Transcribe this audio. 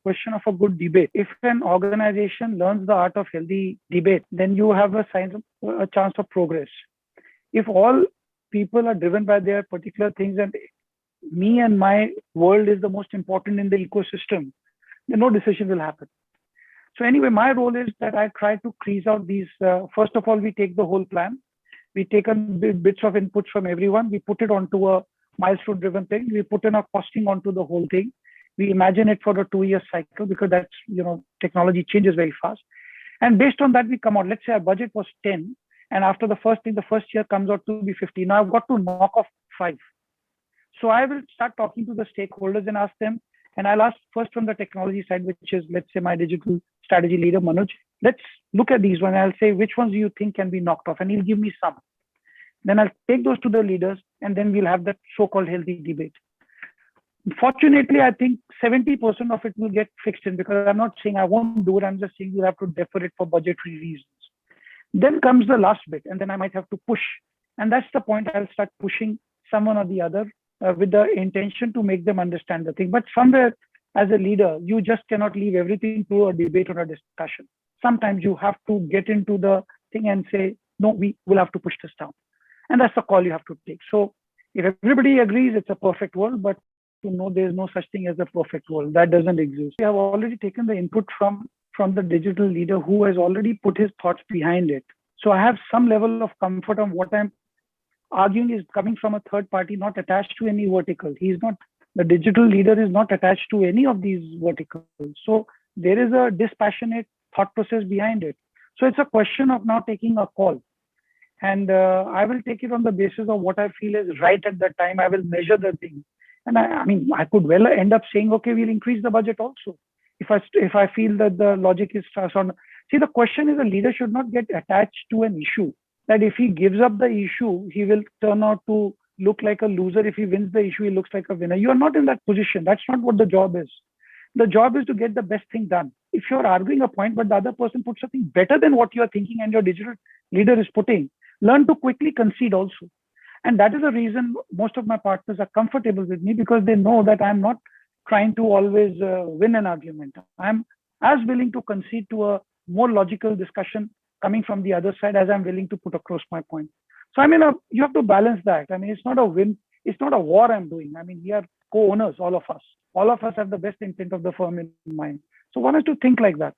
question of a good debate. If an organization learns the art of healthy debate, then you have a chance of progress. If all people are driven by their particular things and me and my world is the most important in the ecosystem, then no decision will happen. So anyway, my role is that I try to crease out these. First of all, we take the whole plan. We take bits of inputs from everyone. We put it onto a milestone-driven thing. We put in a costing onto the whole thing. We imagine it for a 2-year cycle because that's, technology changes very fast. And based on that, we come out. Let's say our budget was 10. And after the first year comes out to be 50. Now I've got to knock off 5. So I will start talking to the stakeholders and ask them. And I'll ask first from the technology side, which is, let's say, my digital strategy leader, Manoj. Let's look at these ones. I'll say, which ones do you think can be knocked off? And he'll give me some. Then I'll take those to the leaders, and then we'll have that so-called healthy debate. Fortunately, I think 70% of it will get fixed in, because I'm not saying I won't do it. I'm just saying we'll have to defer it for budgetary reasons. Then comes the last bit, and then I might have to push. And that's the point. I'll start pushing someone or the other with the intention to make them understand the thing. But somewhere, as a leader, you just cannot leave everything to a debate or a discussion. Sometimes you have to get into the thing and say, no, we will have to push this down. And that's the call you have to take. So if everybody agrees, it's a perfect world, but there's no such thing as a perfect world. That doesn't exist. We have already taken the input from the digital leader who has already put his thoughts behind it. So I have some level of comfort on what I'm arguing is coming from a third party, not attached to any vertical. The digital leader is not attached to any of these verticals. So there is a dispassionate thought process behind it. So it's a question of now taking a call. And I will take it on the basis of what I feel is right at that time. I will measure the thing. And I could well end up saying, okay, we'll increase the budget also. If I feel that the logic is on. See, the question is, a leader should not get attached to an issue. That if he gives up the issue, he will turn out to look like a loser. If he wins the issue, he looks like a winner. You are not in that position. That's not what the job is. The job is to get the best thing done. If you're arguing a point, but the other person puts something better than what you're thinking and your digital leader is putting, learn to quickly concede also. And that is the reason most of my partners are comfortable with me, because they know that I'm not trying to always win an argument. I'm as willing to concede to a more logical discussion coming from the other side as I'm willing to put across my point. So, you have to balance that. It's not a win. It's not a war I'm doing. We are co-owners, all of us. All of us have the best intent of the firm in mind. So one has to think like that.